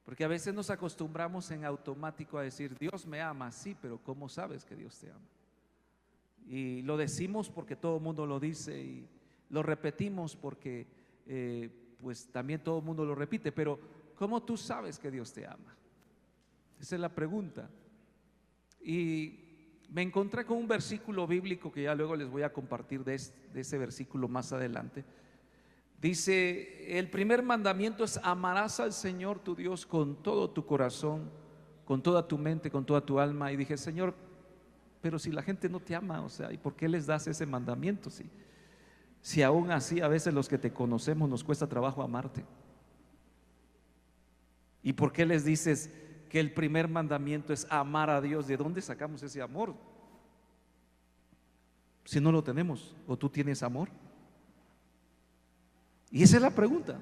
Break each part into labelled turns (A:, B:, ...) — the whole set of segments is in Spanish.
A: Porque a veces nos acostumbramos en automático a decir, Dios me ama, sí, pero ¿cómo sabes que Dios te ama? Y lo decimos porque todo el mundo lo dice y lo repetimos porque pues también todo el mundo lo repite, pero ¿cómo tú sabes que Dios te ama? Esa es la pregunta. Y me encontré con un versículo bíblico que ya luego les voy a compartir de ese versículo más adelante. Dice, el primer mandamiento es: amarás al Señor tu Dios con todo tu corazón, con toda tu mente, con toda tu alma. Y dije, Señor, pero si la gente no te ama, o sea, ¿y por qué les das ese mandamiento? Si aún así a veces los que te conocemos nos cuesta trabajo amarte. ¿Y por qué les dices que el primer mandamiento es amar a Dios? ¿De dónde sacamos ese amor? Si no lo tenemos, ¿o tú tienes amor? Y esa es la pregunta.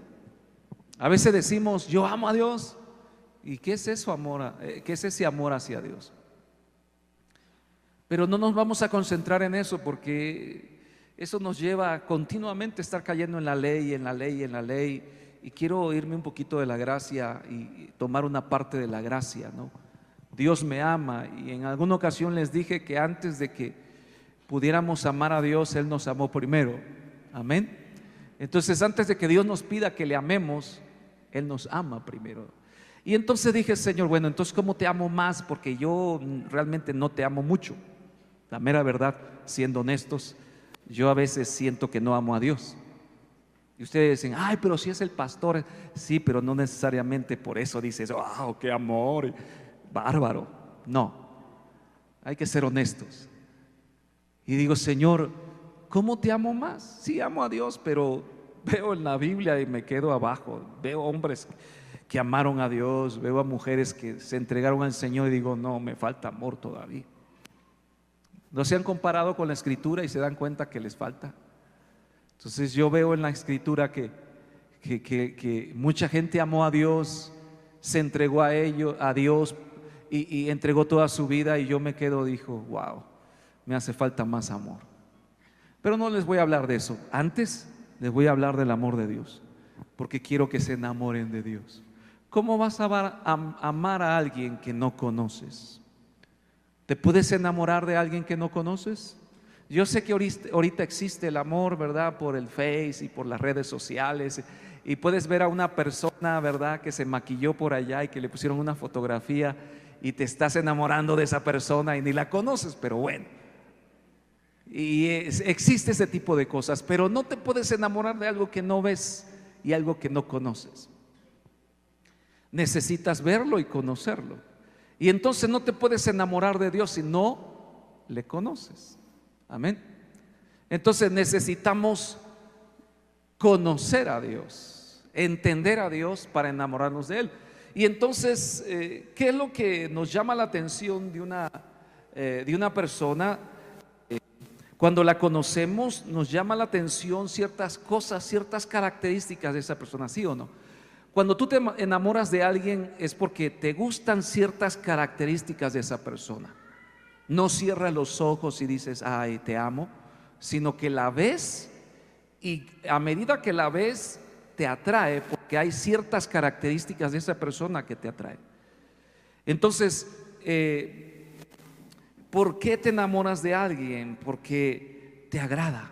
A: A veces decimos, yo amo a Dios. ¿Y qué es eso, amor? ¿Qué es ese amor hacia Dios? Pero no nos vamos a concentrar en eso, porque eso nos lleva a continuamente estar cayendo en la ley, en la ley, en la ley. Y quiero irme un poquito de la gracia y tomar una parte de la gracia, ¿no? Dios me ama, y en alguna ocasión les dije que antes de que pudiéramos amar a Dios, Él nos amó primero. Amén. Entonces, antes de que Dios nos pida que le amemos, Él nos ama primero. Y entonces dije, Señor, bueno, entonces ¿cómo te amo más? Porque yo realmente no te amo mucho. La mera verdad, siendo honestos, yo a veces siento que no amo a Dios. Y ustedes dicen, ay, pero si es el pastor. Sí, pero no necesariamente por eso dices, wow, qué amor, bárbaro. No, hay que ser honestos. Y digo, Señor, ¿cómo te amo más? Sí, amo a Dios, pero veo en la Biblia y me quedo abajo. Veo hombres que amaron a Dios, veo a mujeres que se entregaron al Señor y digo, no, me falta amor todavía. ¿No se han comparado con la Escritura y se dan cuenta que les falta? Entonces yo veo en la Escritura que mucha gente amó a Dios, se entregó a Dios y entregó toda su vida, y yo me quedo, dijo, wow, me hace falta más amor. Pero no les voy a hablar de eso. Antes les voy a hablar del amor de Dios, porque quiero que se enamoren de Dios. ¿Cómo vas a amar a alguien que no conoces? ¿Te puedes enamorar de alguien que no conoces? Yo sé que ahorita existe el amor, ¿verdad? Por el Face y por las redes sociales, y puedes ver a una persona, ¿verdad?, que se maquilló por allá y que le pusieron una fotografía y te estás enamorando de esa persona y ni la conoces, pero bueno. Y existe ese tipo de cosas, pero no te puedes enamorar de algo que no ves y algo que no conoces. Necesitas verlo y conocerlo. Y entonces no te puedes enamorar de Dios si no le conoces. Amén. Entonces necesitamos conocer a Dios, entender a Dios para enamorarnos de Él. Y entonces, ¿qué es lo que nos llama la atención de una persona? Cuando la conocemos, nos llama la atención ciertas cosas, ciertas características de esa persona, ¿sí o no? Cuando tú te enamoras de alguien es porque te gustan ciertas características de esa persona. No cierras los ojos y dices, ay, te amo, sino que la ves, y a medida que la ves te atrae, porque hay ciertas características de esa persona que te atraen. Entonces, ¿por qué te enamoras de alguien? Porque te agrada.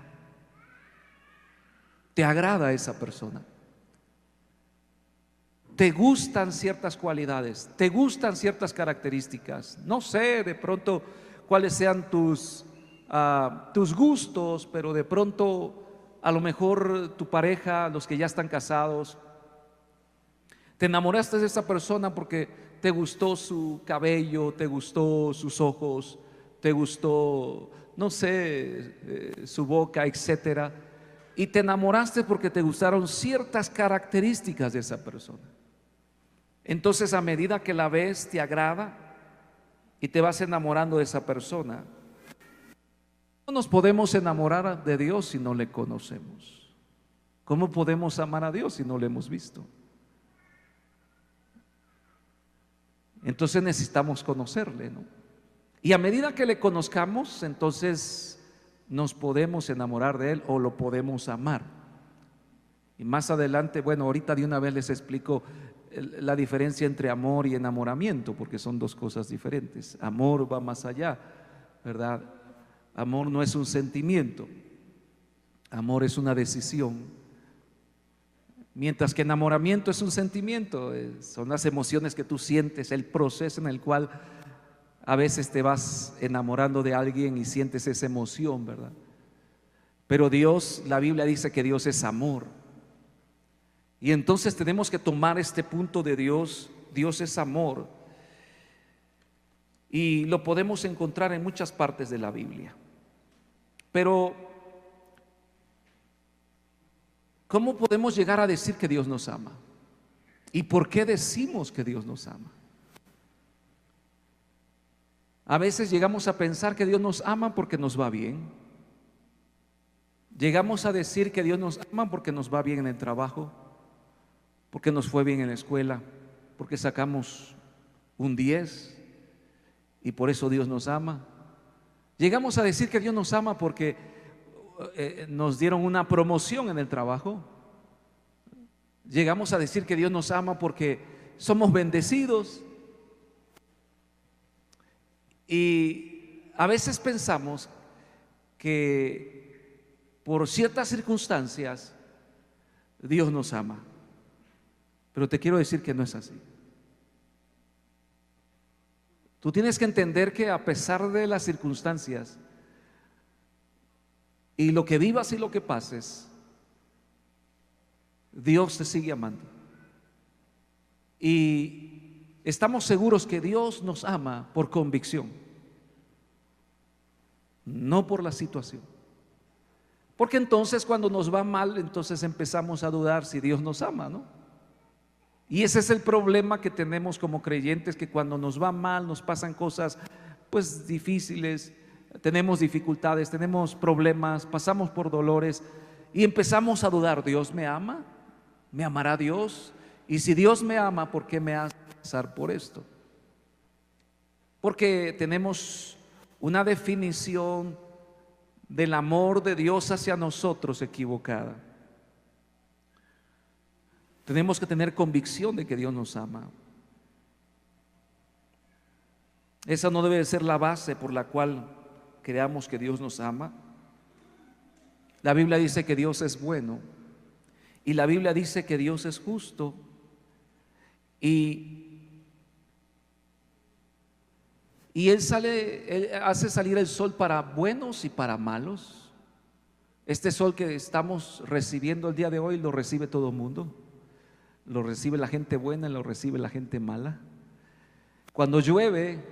A: Te agrada esa persona. Te gustan ciertas cualidades, te gustan ciertas características. No sé de pronto cuáles sean tus gustos, pero de pronto a lo mejor tu pareja, los que ya están casados, te enamoraste de esa persona porque te gustó su cabello, te gustó sus ojos, te gustó, no sé, su boca, etcétera. Y te enamoraste porque te gustaron ciertas características de esa persona. Entonces, a medida que la ves, te agrada y te vas enamorando de esa persona. No nos podemos enamorar de Dios si no le conocemos. ¿Cómo podemos amar a Dios si no le hemos visto? Entonces necesitamos conocerle, ¿no? Y a medida que le conozcamos, entonces nos podemos enamorar de Él o lo podemos amar. Y más adelante, bueno, ahorita de una vez les explico la diferencia entre amor y enamoramiento, porque son dos cosas diferentes. Amor va más allá, ¿verdad? Amor no es un sentimiento, amor es una decisión. Mientras que enamoramiento es un sentimiento, son las emociones que tú sientes, el proceso en el cual a veces te vas enamorando de alguien y sientes esa emoción, ¿verdad? Pero Dios, la Biblia dice que Dios es amor. Y entonces tenemos que tomar este punto de Dios. Dios es amor. Y lo podemos encontrar en muchas partes de la Biblia. Pero, ¿cómo podemos llegar a decir que Dios nos ama? ¿Y por qué decimos que Dios nos ama? A veces llegamos a pensar que Dios nos ama porque nos va bien. Llegamos a decir que Dios nos ama porque nos va bien en el trabajo, porque nos fue bien en la escuela, porque sacamos un 10 y por eso Dios nos ama. Llegamos a decir que Dios nos ama porque nos dieron una promoción en el trabajo. Llegamos a decir que Dios nos ama porque somos bendecidos. Y a veces pensamos que por ciertas circunstancias Dios nos ama. Pero te quiero decir que no es así. Tú tienes que entender que a pesar de las circunstancias y lo que vivas y lo que pases, Dios te sigue amando. Y estamos seguros que Dios nos ama por convicción, no por la situación. Porque entonces cuando nos va mal, entonces empezamos a dudar si Dios nos ama, ¿no? Y ese es el problema que tenemos como creyentes, que cuando nos va mal, nos pasan cosas pues difíciles, tenemos dificultades, tenemos problemas, pasamos por dolores y empezamos a dudar: ¿Dios me ama? ¿Me amará Dios? Y si Dios me ama, ¿por qué me hace pasar por esto? Porque tenemos una definición del amor de Dios hacia nosotros equivocada. Tenemos que tener convicción de que Dios nos ama. Esa no debe ser la base por la cual creamos que Dios nos ama. La Biblia dice que Dios es bueno y la Biblia dice que Dios es justo y Él hace salir el sol para buenos y para malos. Este sol que estamos recibiendo el día de hoy lo recibe todo el mundo. Lo recibe la gente buena y lo recibe la gente mala. Cuando llueve,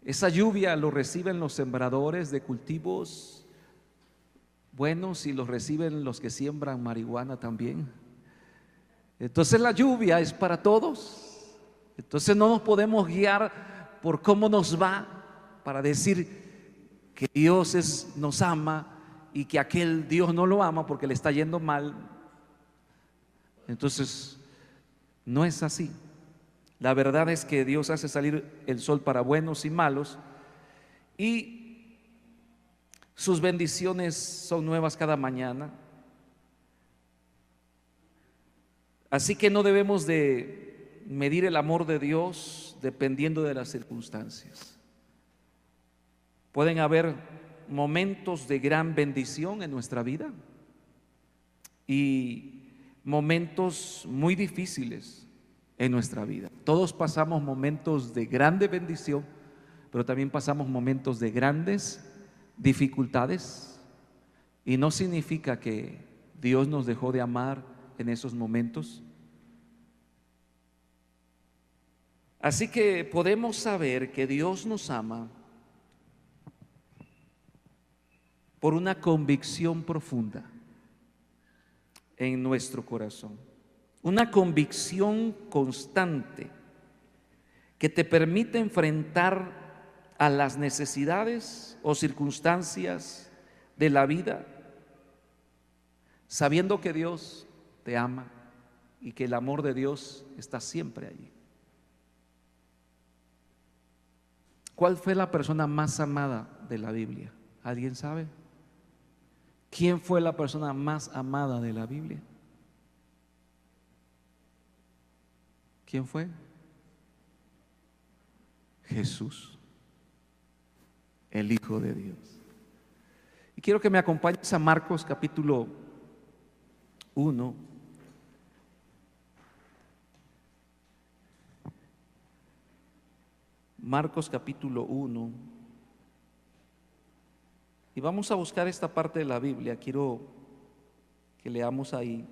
A: esa lluvia lo reciben los sembradores de cultivos buenos y los reciben los que siembran marihuana también. Entonces la lluvia es para todos. Entonces no nos podemos guiar por cómo nos va para decir que Dios nos ama y que aquel Dios no lo ama porque le está yendo mal. Entonces, no es así. La verdad es que Dios hace salir el sol para buenos y malos y sus bendiciones son nuevas cada mañana. Así que no debemos de medir el amor de Dios dependiendo de las circunstancias. Pueden haber momentos de gran bendición en nuestra vida y momentos muy difíciles en nuestra vida. Todos pasamos momentos de grande bendición, pero también pasamos momentos de grandes dificultades, y no significa que Dios nos dejó de amar en esos momentos. Así que podemos saber que Dios nos ama por una convicción profunda en nuestro corazón, una convicción constante que te permite enfrentar a las necesidades o circunstancias de la vida, sabiendo que Dios te ama y que el amor de Dios está siempre allí. ¿Cuál fue la persona más amada de la Biblia? ¿Alguien sabe? ¿Quién fue la persona más amada de la Biblia? ¿Quién fue? Jesús, el Hijo de Dios. Y quiero que me acompañes a Marcos capítulo 1. Marcos capítulo 1. Y vamos a buscar esta parte de la Biblia. Quiero que leamos ahí.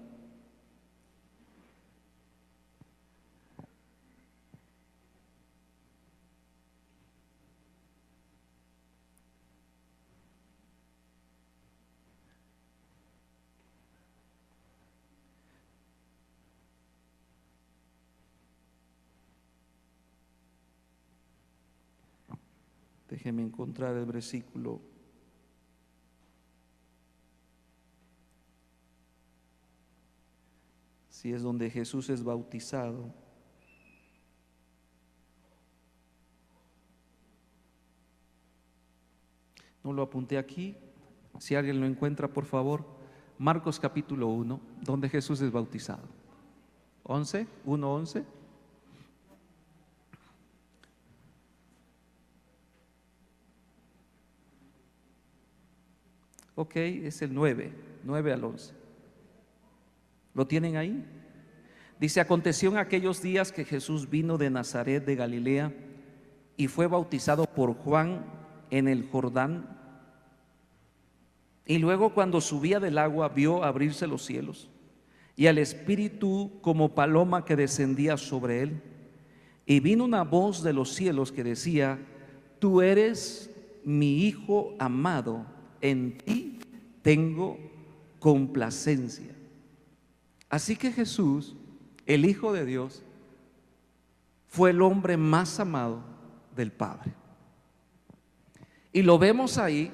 A: Déjeme encontrar el versículo. Si es donde Jesús es bautizado. No lo apunté aquí. Si alguien lo encuentra, por favor. Marcos capítulo 1, donde Jesús es bautizado. 1:11. Ok, es el 9 al 11. ¿Lo tienen ahí? Dice: aconteció en aquellos días que Jesús vino de Nazaret de Galilea y fue bautizado por Juan en el Jordán. Y luego, cuando subía del agua, vio abrirse los cielos y al Espíritu como paloma que descendía sobre él. Y vino una voz de los cielos que decía: tú eres mi Hijo amado, en ti tengo complacencia. Así que Jesús, el Hijo de Dios, fue el hombre más amado del Padre. Y lo vemos ahí,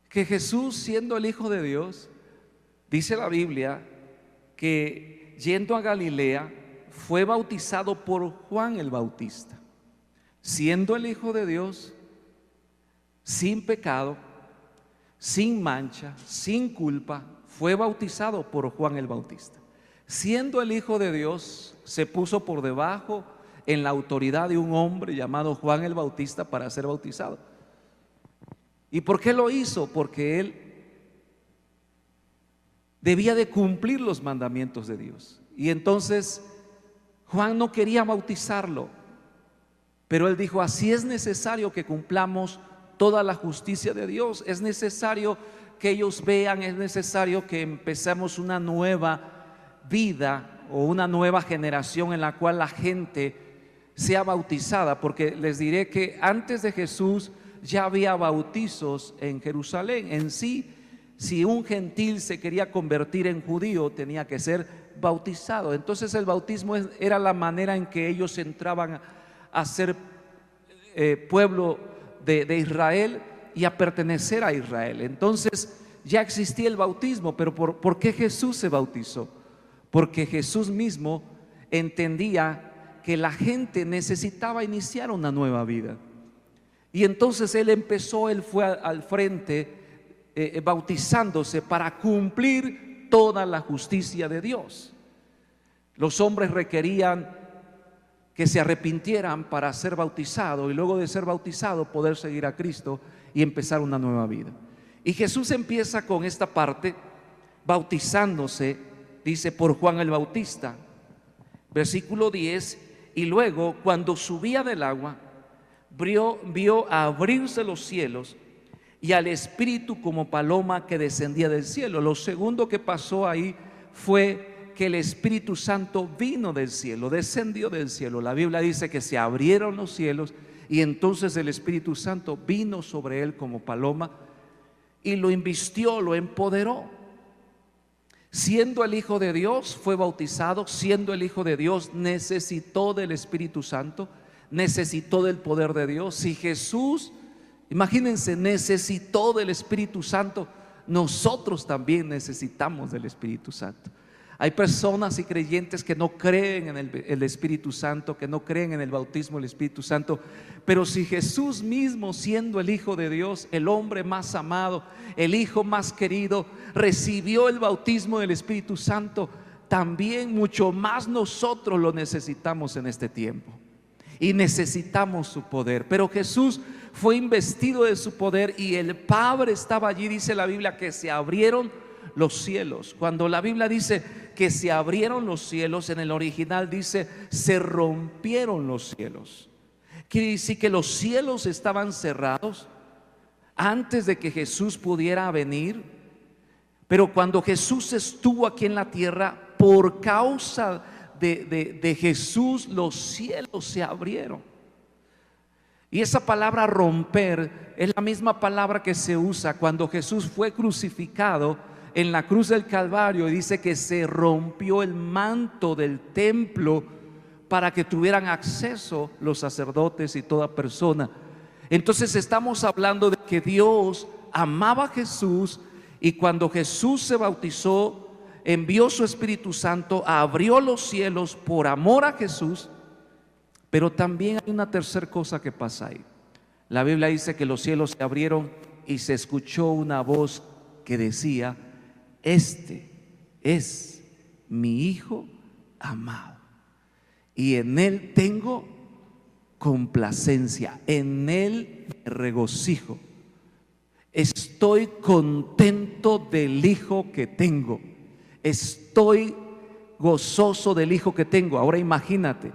A: que Jesús, siendo el Hijo de Dios, dice la Biblia que yendo a Galilea fue bautizado por Juan el Bautista. Siendo el Hijo de Dios, sin pecado, sin mancha, sin culpa, fue bautizado por Juan el Bautista. Siendo el Hijo de Dios, se puso por debajo en la autoridad de un hombre llamado Juan el Bautista para ser bautizado. ¿Y por qué lo hizo? Porque él debía de cumplir los mandamientos de Dios. Y entonces Juan no quería bautizarlo, pero él dijo: así es necesario que cumplamos toda la justicia de Dios. Es necesario que ellos vean, es necesario que empecemos una nueva vida o una nueva generación en la cual la gente sea bautizada, porque les diré que antes de Jesús ya había bautizos en Jerusalén. En sí, si un gentil se quería convertir en judío, tenía que ser bautizado. Entonces el bautismo era la manera en que ellos entraban a ser pueblo de Israel y a pertenecer a Israel. Entonces ya existía el bautismo, pero ¿por qué Jesús se bautizó? Porque Jesús mismo entendía que la gente necesitaba iniciar una nueva vida. Y entonces él fue al frente bautizándose para cumplir toda la justicia de Dios. Los hombres requerían que se arrepintieran para ser bautizado, y luego de ser bautizado poder seguir a Cristo y empezar una nueva vida. Y Jesús empieza con esta parte bautizándose, dice, por Juan el Bautista. Versículo 10: y luego, cuando subía del agua, vio abrirse los cielos y al Espíritu como paloma que descendía del cielo. Lo segundo que pasó ahí fue que el Espíritu Santo vino del cielo, descendió del cielo. La Biblia dice que se abrieron los cielos y entonces el Espíritu Santo vino sobre él como paloma y lo invistió, lo empoderó. Siendo el Hijo de Dios, fue bautizado. Siendo el Hijo de Dios, necesitó del Espíritu Santo, necesitó del poder de Dios. Si Jesús, imagínense, necesitó del Espíritu Santo, nosotros también necesitamos del Espíritu Santo. Hay personas y creyentes que no creen en el Espíritu Santo, que no creen en el bautismo del Espíritu Santo. Pero si Jesús mismo, siendo el Hijo de Dios, el hombre más amado, el Hijo más querido, recibió el bautismo del Espíritu Santo, también mucho más nosotros lo necesitamos en este tiempo. Y necesitamos su poder. Pero Jesús fue investido de su poder y el Padre estaba allí. Dice la Biblia que se abrieron los cielos. Cuando la Biblia dice que se abrieron los cielos, en el original dice se rompieron los cielos. Quiere decir que los cielos estaban cerrados antes de que Jesús pudiera venir. Pero cuando Jesús estuvo aquí en la tierra, por causa de Jesús, los cielos se abrieron. Y esa palabra romper es la misma palabra que se usa cuando Jesús fue crucificado en la cruz del Calvario, y dice que se rompió el manto del templo para que tuvieran acceso los sacerdotes y toda persona. Entonces estamos hablando de que Dios amaba a Jesús, y cuando Jesús se bautizó, envió su Espíritu Santo, abrió los cielos por amor a Jesús. Pero también hay una tercera cosa que pasa ahí. La Biblia dice que los cielos se abrieron y se escuchó una voz que decía: este es mi Hijo amado, y en Él tengo complacencia, en Él me regocijo. Estoy contento del Hijo que tengo. Estoy gozoso del Hijo que tengo. Ahora imagínate,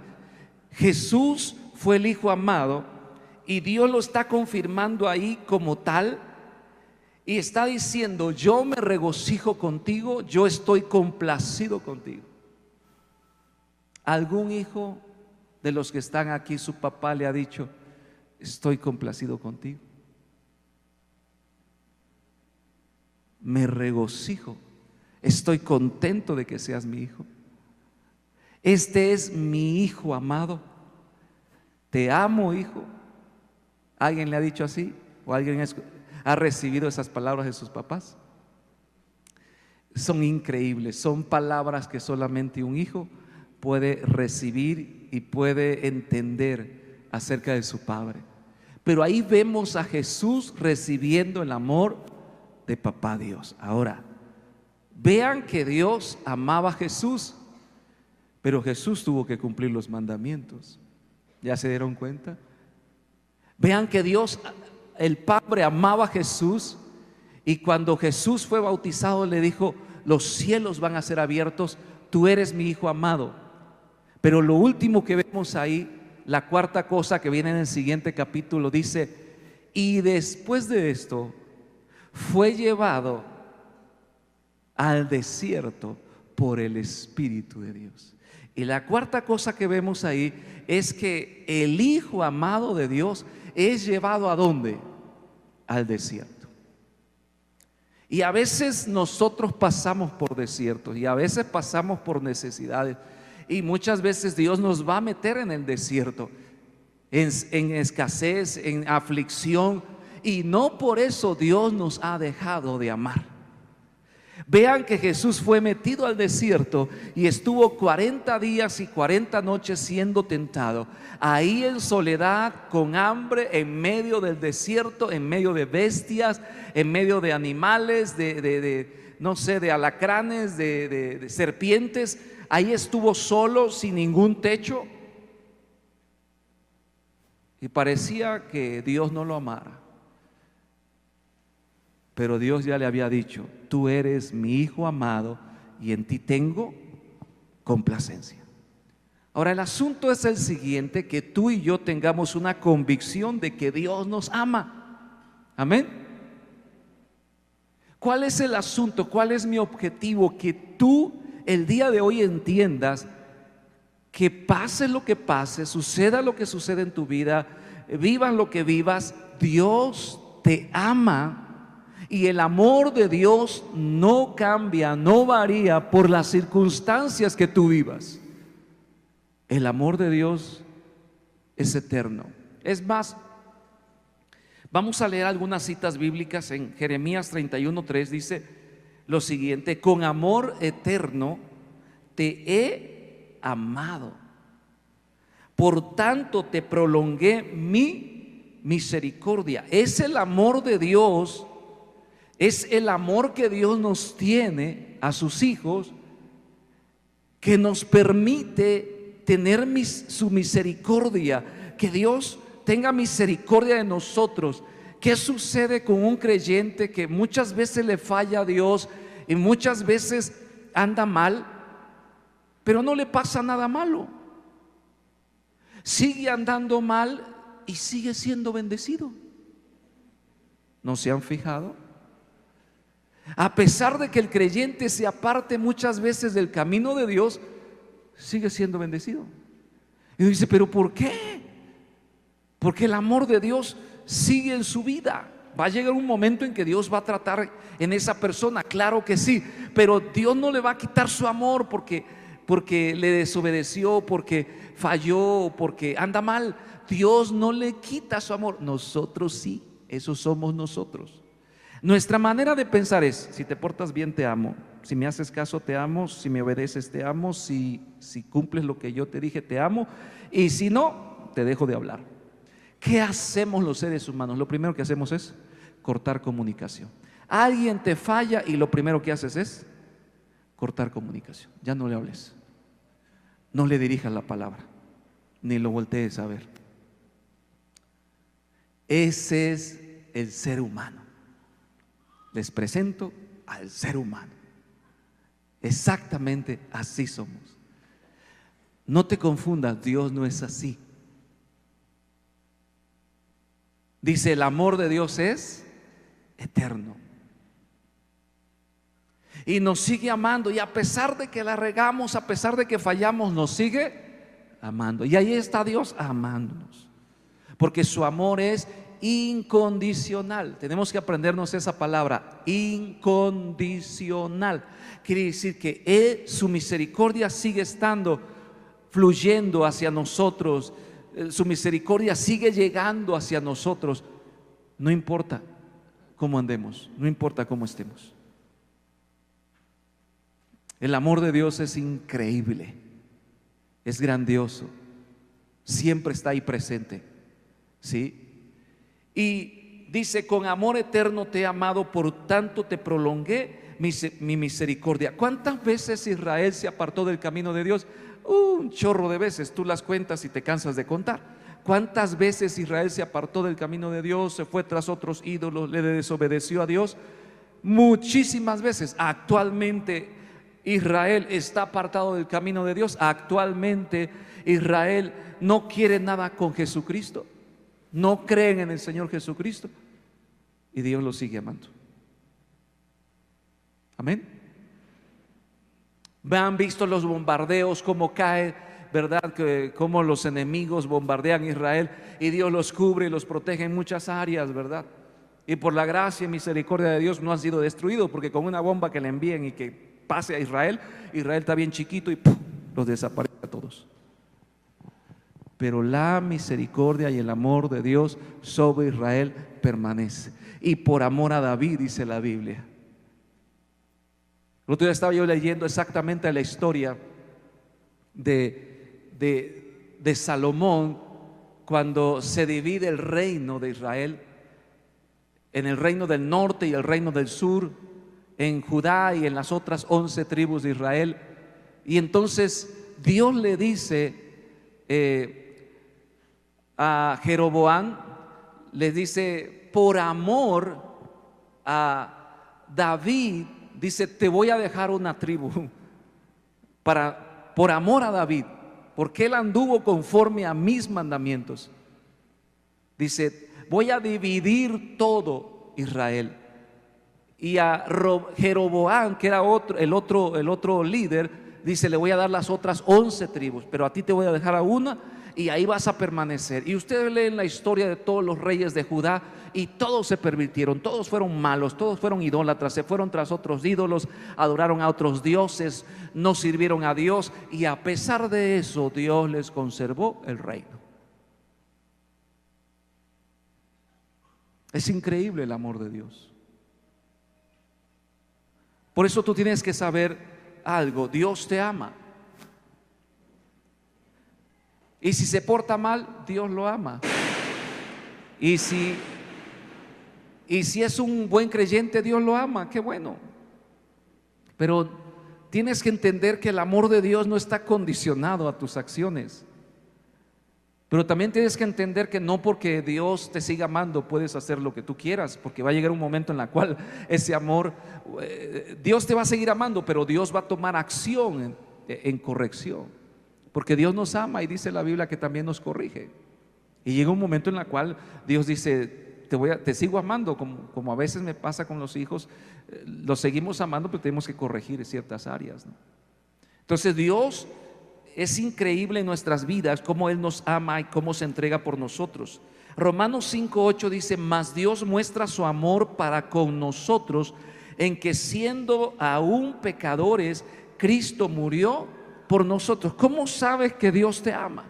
A: Jesús fue el Hijo amado y Dios lo está confirmando ahí como tal, y está diciendo: yo me regocijo contigo, yo estoy complacido contigo. ¿Algún hijo de los que están aquí, su papá le ha dicho: estoy complacido contigo? Me regocijo, estoy contento de que seas mi hijo. Este es mi Hijo amado. Te amo, hijo. ¿Alguien le ha dicho así? ¿O alguien ha recibido esas palabras de sus papás? Son increíbles, son palabras que solamente un hijo puede recibir y puede entender acerca de su padre. Pero ahí vemos a Jesús recibiendo el amor de papá Dios. Ahora, vean que Dios amaba a Jesús, pero Jesús tuvo que cumplir los mandamientos. ¿Ya se dieron cuenta? Vean que Dios, el Padre, amaba a Jesús, y cuando Jesús fue bautizado le dijo: los cielos van a ser abiertos, tú eres mi Hijo amado. Pero lo último que vemos ahí, la cuarta cosa que viene en el siguiente capítulo, dice: y después de esto fue llevado al desierto por el Espíritu de Dios. Y la cuarta cosa que vemos ahí es que el Hijo amado de Dios es llevado ¿a dónde? Al desierto. Y a veces nosotros pasamos por desiertos, y a veces pasamos por necesidades, y muchas veces Dios nos va a meter en el desierto, en escasez, en aflicción, y no por eso Dios nos ha dejado de amar. Vean que Jesús fue metido al desierto y estuvo 40 días y 40 noches siendo tentado, ahí en soledad, con hambre, en medio del desierto, en medio de bestias, en medio de animales, no sé, de alacranes, de serpientes. Ahí estuvo solo, sin ningún techo, y parecía que Dios no lo amara. Pero Dios ya le había dicho: tú eres mi Hijo amado y en ti tengo complacencia. Ahora, el asunto es el siguiente: que tú y yo tengamos una convicción de que Dios nos ama. Amén. ¿Cuál es el asunto? ¿Cuál es mi objetivo? Que tú el día de hoy entiendas que pase lo que pase, suceda lo que suceda en tu vida, vivas lo que vivas, Dios te ama. Y el amor de Dios no cambia, no varía por las circunstancias que tú vivas. El amor de Dios es eterno. Es más, vamos a leer algunas citas bíblicas. En Jeremías 31:3 dice lo siguiente: con amor eterno te he amado, por tanto te prolongué mi misericordia. Es el amor de Dios. Es el amor que Dios nos tiene a sus hijos, que nos permite tener su misericordia, que Dios tenga misericordia de nosotros. ¿Qué sucede con un creyente que muchas veces le falla a Dios y muchas veces anda mal, pero no le pasa nada malo? Sigue andando mal y sigue siendo bendecido. ¿No se han fijado? A pesar de que el creyente se aparte muchas veces del camino de Dios, sigue siendo bendecido. Y uno dice, ¿pero por qué? Porque el amor de Dios sigue en su vida. Va a llegar un momento en que Dios va a tratar en esa persona, claro que sí, pero Dios no le va a quitar su amor porque le desobedeció, porque falló, porque anda mal. Dios no le quita su amor. Nosotros sí, esos somos nosotros. Nuestra manera de pensar es: si te portas bien, te amo; si me haces caso, te amo; si me obedeces, te amo; si cumples lo que yo te dije, te amo; y si no, te dejo de hablar. ¿Qué hacemos los seres humanos? Lo primero que hacemos es cortar comunicación. Alguien te falla y lo primero que haces es cortar comunicación. Ya no le hables, no le dirijas la palabra, ni lo voltees a ver. Ese es el ser humano. Les presento al ser humano. Exactamente así somos. No te confundas, Dios no es así. Dice, el amor de Dios es eterno y nos sigue amando, y a pesar de que la regamos, a pesar de que fallamos, nos sigue amando. Y ahí está Dios amándonos, porque su amor es incondicional. Tenemos que aprendernos esa palabra, incondicional. Quiere decir que su misericordia sigue estando fluyendo hacia nosotros. Su misericordia sigue llegando hacia nosotros. No importa cómo andemos, no importa cómo estemos. El amor de Dios es increíble, es grandioso, siempre está ahí presente, ¿sí? Y dice, con amor eterno te he amado, por tanto te prolongué mi misericordia. ¿Cuántas veces Israel se apartó del camino de Dios? Un chorro de veces, tú las cuentas y te cansas de contar. ¿Cuántas veces Israel se apartó del camino de Dios, se fue tras otros ídolos, le desobedeció a Dios? Muchísimas veces. Actualmente Israel está apartado del camino de Dios. Actualmente Israel no quiere nada con Jesucristo, no creen en el Señor Jesucristo, y Dios lo sigue amando. Amén. Han visto los bombardeos, cómo cae, ¿verdad? Cómo los enemigos bombardean Israel y Dios los cubre y los protege en muchas áreas, ¿verdad? Y por la gracia y misericordia de Dios no han sido destruidos, porque con una bomba que le envíen y que pase a Israel, Israel está bien chiquito y ¡pum!, los desaparece a todos. Pero la misericordia y el amor de Dios sobre Israel permanece. Y por amor a David, dice la Biblia. El otro día estaba yo leyendo exactamente la historia de Salomón, cuando se divide el reino de Israel en el reino del norte y el reino del sur, en Judá y en las otras 11 tribus de Israel. Y entonces Dios le dice a Jeroboam, le dice, por amor a David, dice, te voy a dejar una tribu por amor a David, porque él anduvo conforme a mis mandamientos. Dice, voy a dividir todo Israel. Y a Jeroboam, que era el otro líder, dice, le voy a dar las otras 11 tribus, pero a ti te voy a dejar a una, y ahí vas a permanecer. Y ustedes leen la historia de todos los reyes de Judá, y todos se pervirtieron, todos fueron malos, todos fueron idólatras, se fueron tras otros ídolos, adoraron a otros dioses, no sirvieron a Dios, y a pesar de eso Dios les conservó el reino. Es increíble el amor de Dios. Por eso tú tienes que saber algo: Dios te ama. Y si se porta mal, Dios lo ama. Y si es un buen creyente, Dios lo ama, qué bueno. Pero tienes que entender que el amor de Dios no está condicionado a tus acciones. Pero también tienes que entender que no porque Dios te siga amando puedes hacer lo que tú quieras, porque va a llegar un momento en el cual ese amor, Dios te va a seguir amando, pero Dios va a tomar acción en corrección, porque Dios nos ama y dice la Biblia que también nos corrige. Y llega un momento en el cual Dios dice, te sigo amando, como a veces me pasa con los hijos, los seguimos amando, pero tenemos que corregir ciertas áreas, ¿no? Entonces Dios es increíble en nuestras vidas cómo Él nos ama y cómo se entrega por nosotros. Romanos 5:8 dice: mas Dios muestra su amor para con nosotros en que siendo aún pecadores, Cristo murió por nosotros. ¿Cómo sabes que Dios te ama?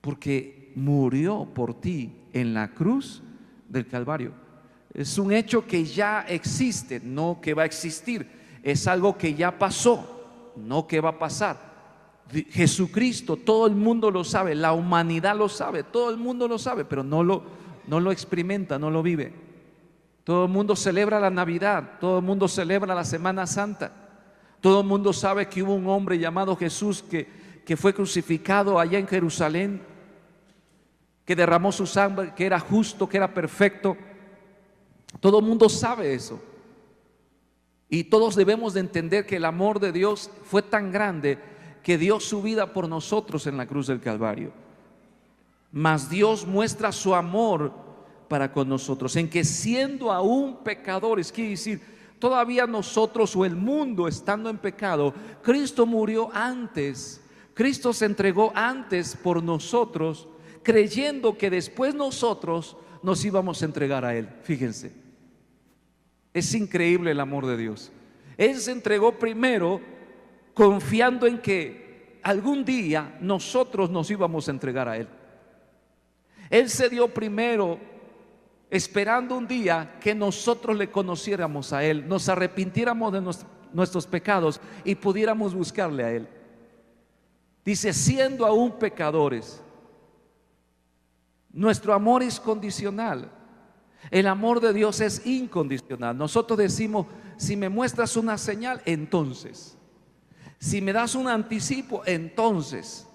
A: Porque murió por ti en la cruz del Calvario. Es un hecho que ya existe, no que va a existir. Es algo que ya pasó, no que va a pasar. Jesucristo, todo el mundo lo sabe, la humanidad lo sabe, todo el mundo lo sabe, pero no lo experimenta, no lo vive. Todo el mundo celebra la Navidad, todo el mundo celebra la Semana Santa. Todo el mundo sabe que hubo un hombre llamado Jesús que fue crucificado allá en Jerusalén, que derramó su sangre, que era justo, que era perfecto. Todo el mundo sabe eso. Y todos debemos de entender que el amor de Dios fue tan grande que dio su vida por nosotros en la cruz del Calvario. Mas Dios muestra su amor para con nosotros en que siendo aún pecadores, quiere decir, todavía nosotros o el mundo estando en pecado, Cristo murió antes, Cristo se entregó antes por nosotros, creyendo que después nosotros nos íbamos a entregar a Él. Fíjense, es increíble el amor de Dios. Él se entregó primero confiando en que algún día nosotros nos íbamos a entregar a Él. Él se dio primero esperando un día que nosotros le conociéramos a Él, nos arrepintiéramos de nuestros pecados y pudiéramos buscarle a Él. Dice, siendo aún pecadores. Nuestro amor es condicional. El amor de Dios es incondicional. Nosotros decimos, si me muestras una señal, entonces. Si me das un anticipo, entonces.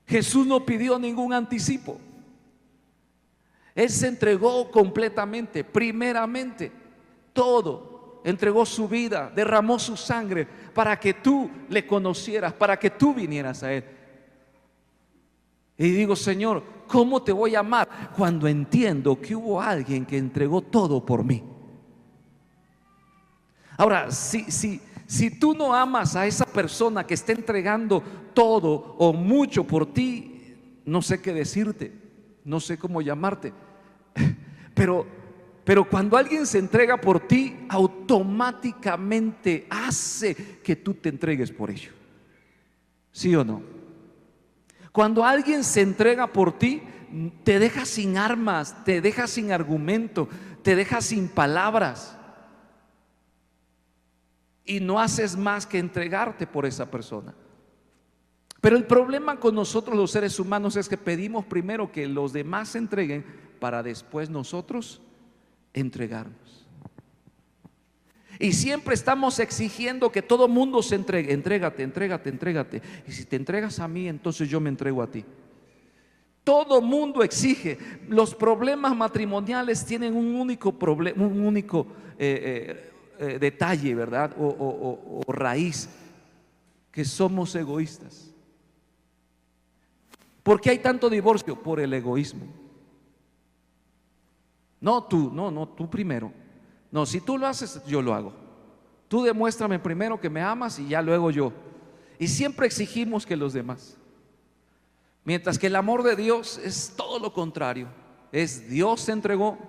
A: Jesús no pidió ningún anticipo. Él se entregó completamente, primeramente, todo. Entregó su vida, derramó su sangre para que tú le conocieras, para que tú vinieras a Él. Y digo, Señor, ¿cómo te voy a amar cuando entiendo que hubo alguien que entregó todo por mí? Ahora, si tú no amas a esa persona que está entregando todo o mucho por ti, no sé qué decirte, no sé cómo llamarte. Pero cuando alguien se entrega por ti, automáticamente hace que tú te entregues por ello. ¿Sí o no? Cuando alguien se entrega por ti, te deja sin armas, te deja sin argumento, te deja sin palabras. Y no haces más que entregarte por esa persona. Pero el problema con nosotros los seres humanos es que pedimos primero que los demás se entreguen para después nosotros entregarnos. Y siempre estamos exigiendo que todo mundo se entregue. Entrégate, entrégate, entrégate. Y si te entregas a mí, entonces yo me entrego a ti. Todo mundo exige. Los problemas matrimoniales tienen un único problema, un único detalle, ¿verdad? O raíz, que somos egoístas. ¿Por qué hay tanto divorcio? Por el egoísmo. No tú primero. No, si tú lo haces, yo lo hago. Tú demuéstrame primero que me amas y ya luego yo. Y siempre exigimos que los demás. Mientras que el amor de Dios es todo lo contrario. Es Dios se entregó,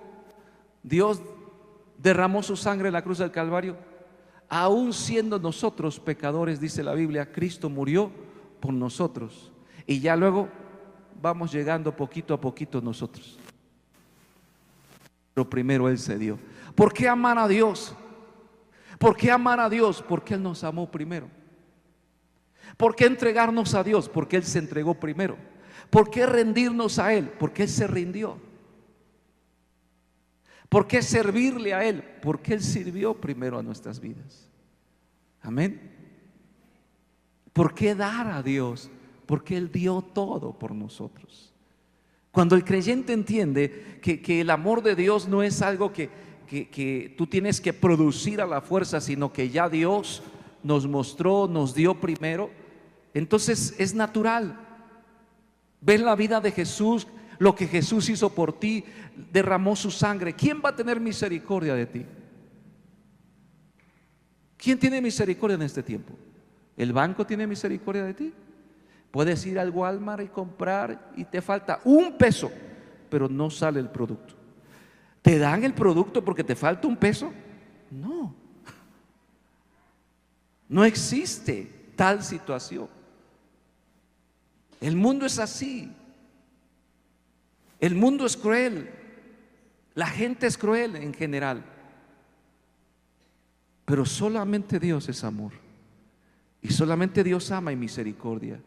A: Dios derramó su sangre en la cruz del Calvario. Aún siendo nosotros pecadores, dice la Biblia, Cristo murió por nosotros. Y ya luego vamos llegando poquito a poquito nosotros. Pero primero Él se dio. ¿Por qué amar a Dios? ¿Por qué amar a Dios? Porque Él nos amó primero. ¿Por qué entregarnos a Dios? Porque Él se entregó primero. ¿Por qué rendirnos a Él? Porque Él se rindió. ¿Por qué servirle a Él? Porque Él sirvió primero a nuestras vidas. Amén. ¿Por qué dar a Dios? Porque Él dio todo por nosotros. Cuando el creyente entiende que el amor de Dios no es algo que tú tienes que producir a la fuerza, sino que ya Dios nos mostró, nos dio primero, entonces es natural. Ves la vida de Jesús, lo que Jesús hizo por ti, derramó su sangre. ¿Quién va a tener misericordia de ti? ¿Quién tiene misericordia en este tiempo? ¿El banco tiene misericordia de ti? Puedes ir al Walmart y comprar y te falta un peso, pero no sale el producto. ¿Te dan el producto porque te falta un peso? No. No existe tal situación. El mundo es así. El mundo es cruel. La gente es cruel en general. Pero solamente Dios es amor. Y solamente Dios ama y misericordia.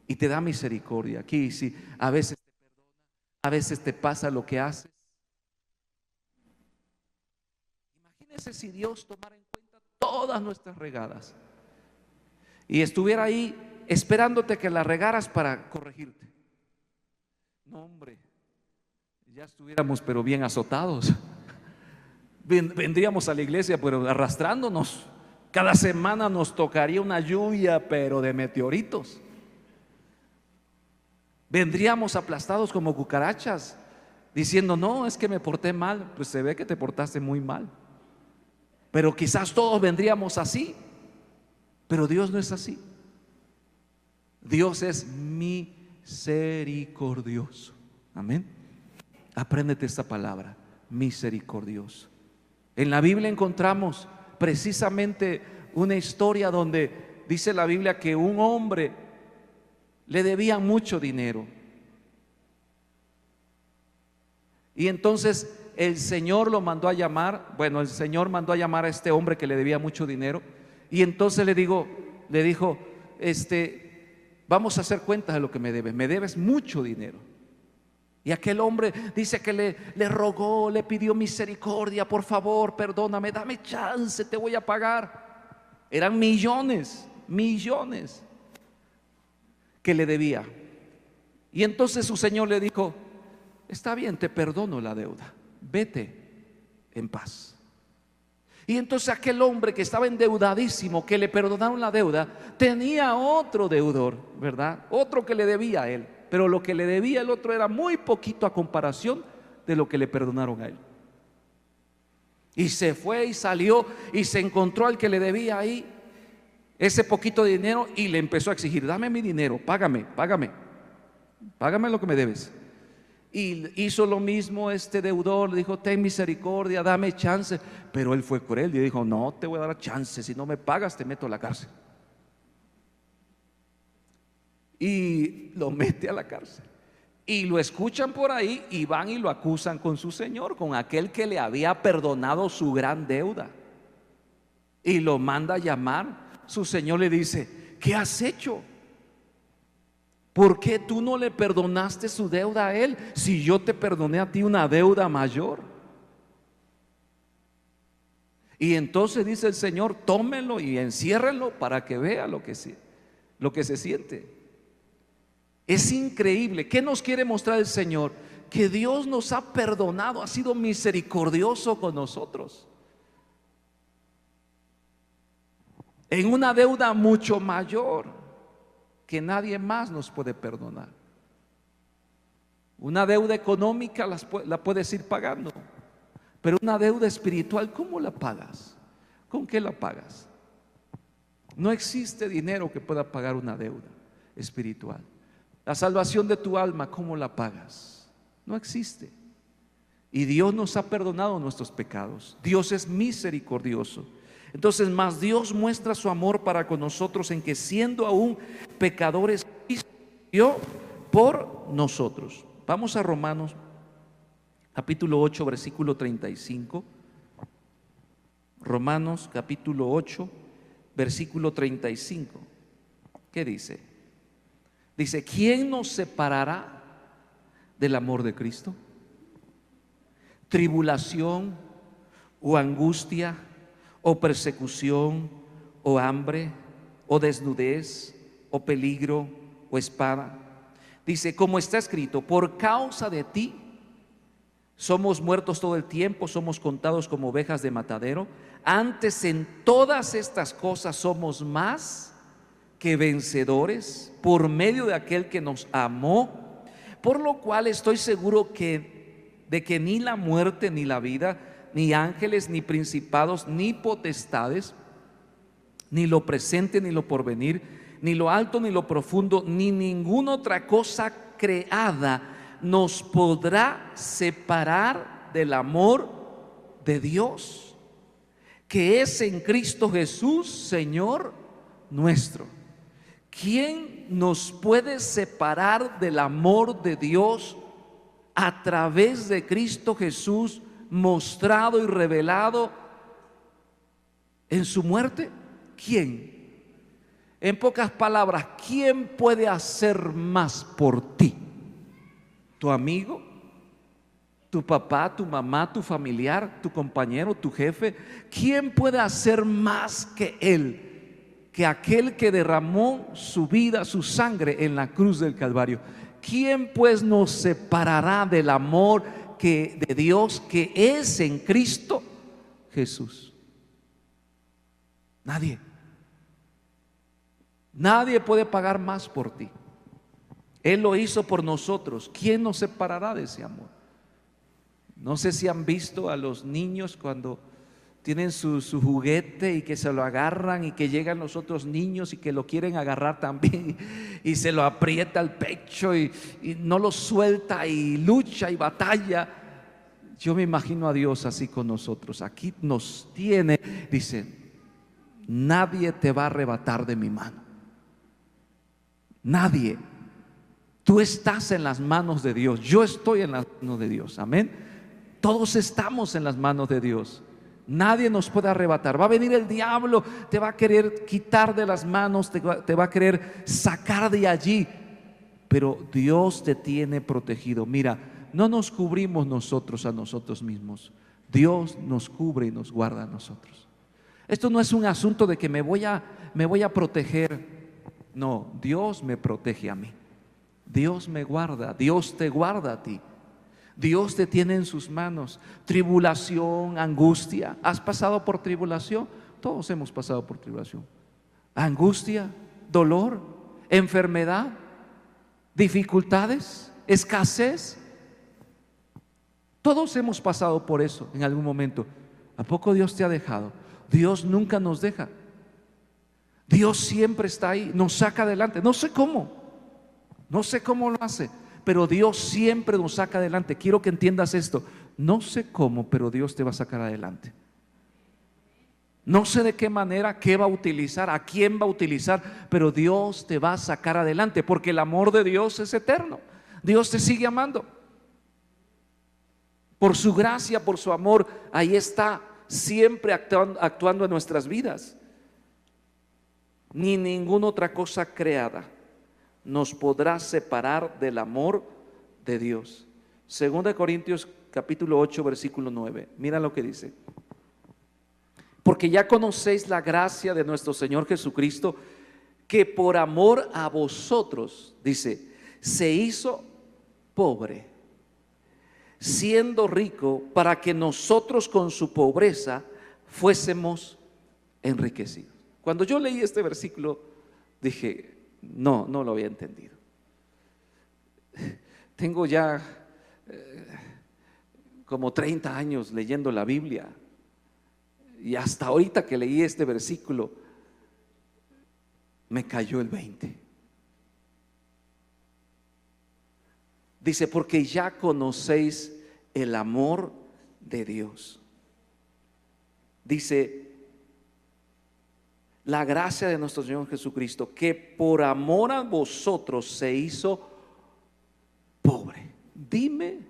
A: Y te da misericordia. Aquí sí, a veces te perdona, a veces te pasa lo que haces. Imagínese si Dios tomara en cuenta todas nuestras regadas y estuviera ahí esperándote que las regaras para corregirte. No, hombre, ya estuviéramos pero bien azotados. Vendríamos a la iglesia pero arrastrándonos. Cada semana nos tocaría una lluvia pero de meteoritos. Vendríamos aplastados como cucarachas, diciendo: no, es que me porté mal. Pues se ve que te portaste muy mal. Pero quizás todos vendríamos así. Pero Dios no es así. Dios es misericordioso. Amén. Apréndete esta palabra: misericordioso. En la Biblia encontramos precisamente una historia donde dice la Biblia que un hombre le debía mucho dinero. Y entonces el Señor lo mandó a llamar. Bueno, el Señor mandó a llamar a este hombre que le debía mucho dinero. Y entonces le dijo: vamos a hacer cuentas de lo que me debes. Me debes mucho dinero. Y aquel hombre dice que le rogó, le pidió misericordia: por favor, perdóname, dame chance, te voy a pagar. Eran millones que le debía. Y entonces su señor le dijo: está bien, te perdono la deuda, vete en paz. Y entonces aquel hombre que estaba endeudadísimo, que le perdonaron la deuda, tenía otro deudor, ¿verdad? Otro que le debía a él. Pero lo que le debía el otro era muy poquito a comparación de lo que le perdonaron a él. Y se fue y salió y se encontró al que le debía ahí ese poquito de dinero y le empezó a exigir: dame mi dinero, págame lo que me debes. Y hizo lo mismo este deudor, le dijo: ten misericordia, dame chance. Pero él fue cruel y dijo: no te voy a dar chance, si no me pagas te meto a la cárcel. Y lo mete a la cárcel. Y lo escuchan por ahí y van y lo acusan con su señor, con aquel que le había perdonado su gran deuda. Y lo manda a llamar. Su señor le dice: ¿qué has hecho? ¿Por qué tú no le perdonaste su deuda a él si yo te perdoné a ti una deuda mayor? Y entonces dice el Señor: tómenlo y enciérrenlo para que vea lo que se siente. Es increíble. ¿Qué nos quiere mostrar el Señor? Que Dios nos ha perdonado, ha sido misericordioso con nosotros en una deuda mucho mayor que nadie más nos puede perdonar. Una deuda económica la puedes ir pagando, pero una deuda espiritual, ¿cómo la pagas? ¿Con qué la pagas? No existe dinero que pueda pagar una deuda espiritual. La salvación de tu alma, ¿cómo la pagas? No existe. Y Dios nos ha perdonado nuestros pecados. Dios es misericordioso. Entonces, más Dios muestra su amor para con nosotros en que, siendo aún pecadores, Cristo murió por nosotros. Vamos a Romanos capítulo 8, versículo 35. Romanos capítulo 8, versículo 35. ¿Qué dice? Dice: ¿quién nos separará del amor de Cristo? tribulación o angustia o persecución o hambre o desnudez o peligro o espada. Dice, como está escrito, por causa de ti somos muertos todo el tiempo, somos contados como ovejas de matadero. Antes en todas estas cosas somos más que vencedores por medio de aquel que nos amó. Por lo cual estoy seguro de que ni la muerte ni la vida, ni ángeles, ni principados, ni potestades, ni lo presente, ni lo porvenir, ni lo alto, ni lo profundo, ni ninguna otra cosa creada nos podrá separar del amor de Dios, que es en Cristo Jesús, Señor nuestro. ¿Quién nos puede separar del amor de Dios a través de Cristo Jesús, mostrado y revelado en su muerte? ¿Quién? En pocas palabras, ¿quién puede hacer más por ti? ¿Tu amigo? ¿Tu papá, tu mamá, tu familiar, tu compañero, tu jefe? ¿Quién puede hacer más que Él? Que aquel que derramó su vida, su sangre en la cruz del Calvario. ¿Quién pues nos separará del amor de Dios que es en Cristo Jesús? Nadie. Nadie puede pagar más por ti. Él lo hizo por nosotros. ¿Quién nos separará de ese amor? No sé si han visto a los niños cuando tienen su juguete y que se lo agarran, y que llegan los otros niños y que lo quieren agarrar también y se lo aprieta al pecho y no lo suelta y lucha y batalla. Yo me imagino a Dios así con nosotros. Aquí nos tiene, dice, nadie te va a arrebatar de mi mano. Nadie. Tú estás en las manos de Dios. Yo estoy en las manos de Dios. Amén. Todos estamos en las manos de Dios. Nadie nos puede arrebatar. Va a venir el diablo, te va a querer quitar de las manos, te va a querer sacar de allí, pero Dios te tiene protegido. Mira, no nos cubrimos nosotros a nosotros mismos. Dios nos cubre y nos guarda a nosotros. Esto no es un asunto de que me voy a proteger. No, Dios me protege a mí. Dios me guarda, Dios te guarda a ti. Dios te tiene en sus manos. Tribulación, angustia. ¿Has pasado por tribulación? Todos hemos pasado por tribulación. Angustia, dolor, enfermedad, dificultades, escasez. Todos hemos pasado por eso en algún momento. ¿A poco Dios te ha dejado? Dios nunca nos deja. Dios siempre está ahí, nos saca adelante. No sé cómo lo hace, pero Dios siempre nos saca adelante. Quiero que entiendas esto. No sé cómo, pero Dios te va a sacar adelante. No sé de qué manera, qué va a utilizar, a quién va a utilizar, pero Dios te va a sacar adelante, porque el amor de Dios es eterno. Dios te sigue amando. Por su gracia, por su amor, ahí está, siempre actuando en nuestras vidas. Ni ninguna otra cosa creada nos podrá separar del amor de Dios. 2 Corintios capítulo 8 versículo 9. Mira lo que dice: porque ya conocéis la gracia de nuestro Señor Jesucristo, que por amor a vosotros, dice, se hizo pobre, siendo rico, para que nosotros con su pobreza fuésemos enriquecidos. Cuando yo leí este versículo dije, no lo había entendido. Tengo ya como 30 años leyendo la Biblia, y hasta ahorita que leí este versículo me cayó el 20. Dice, porque ya conocéis el amor de Dios. Dice, la gracia de nuestro Señor Jesucristo, que por amor a vosotros se hizo pobre. Dime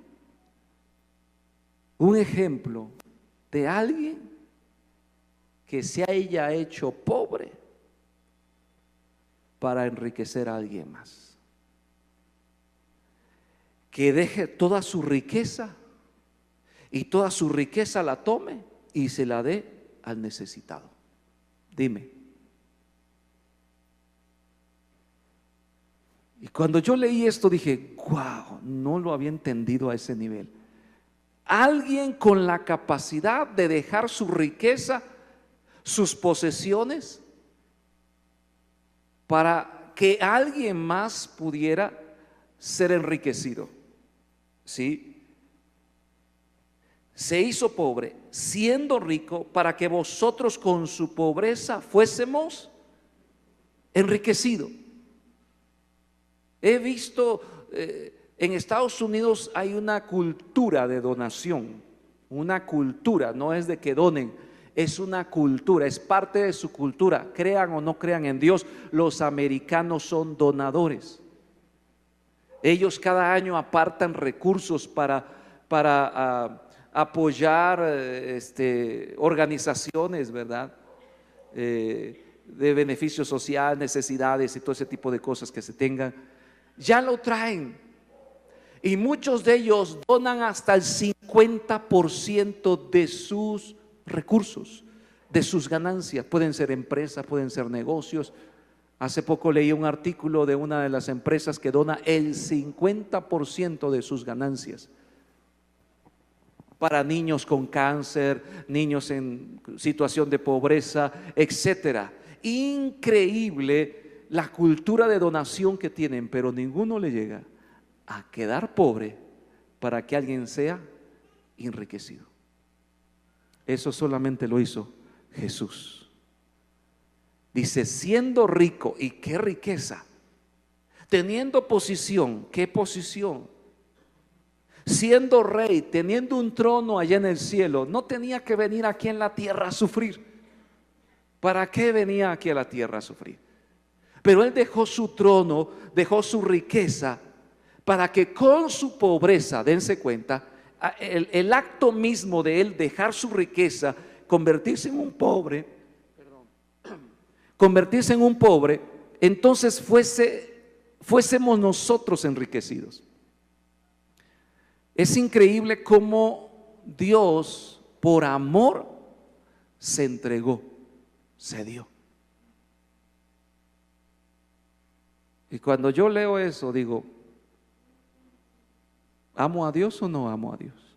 A: un ejemplo de alguien que se haya hecho pobre para enriquecer a alguien más, que deje toda su riqueza y toda su riqueza la tome y se la dé al necesitado. Dime. Y cuando yo leí esto dije, wow, no lo había entendido a ese nivel. Alguien con la capacidad de dejar su riqueza, sus posesiones, para que alguien más pudiera ser enriquecido. ¿Sí? Se hizo pobre, siendo rico, para que vosotros con su pobreza fuésemos enriquecidos. He visto en Estados Unidos hay una cultura de donación, una cultura, no es de que donen, es una cultura, es parte de su cultura. Crean o no crean en Dios, los americanos son donadores. Ellos cada año apartan recursos para apoyar organizaciones, ¿verdad? De beneficio social, necesidades y todo ese tipo de cosas que se tengan. Ya lo traen. Y muchos de ellos donan hasta el 50% de sus recursos, de sus ganancias. Pueden ser empresas, pueden ser negocios. Hace poco leí un artículo de una de las empresas que dona el 50% de sus ganancias para niños con cáncer, niños en situación de pobreza, etcétera. Increíble la cultura de donación que tienen, pero ninguno le llega a quedar pobre para que alguien sea enriquecido. Eso solamente lo hizo Jesús. Dice, siendo rico, ¿y qué riqueza? Teniendo posición, ¿qué posición? Siendo rey, teniendo un trono allá en el cielo, no tenía que venir aquí en la tierra a sufrir. ¿Para qué venía aquí a la tierra a sufrir? Pero él dejó su trono, dejó su riqueza, para que con su pobreza, dense cuenta, el acto mismo de él dejar su riqueza, convertirse en un pobre, entonces fuésemos nosotros enriquecidos. Es increíble cómo Dios, por amor, se entregó, se dio. Y cuando yo leo eso, digo, ¿amo a Dios o no amo a Dios?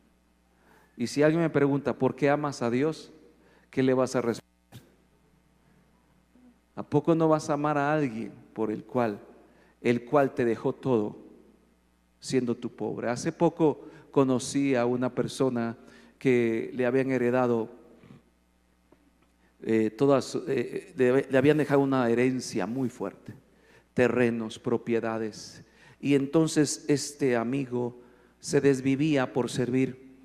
A: Y si alguien me pregunta, ¿por qué amas a Dios? ¿Qué le vas a responder? ¿A poco no vas a amar a alguien por el cual te dejó todo siendo tu pobre? Hace poco conocí a una persona que le habían heredado le habían dejado una herencia muy fuerte, terrenos, propiedades, y entonces este amigo se desvivía por servir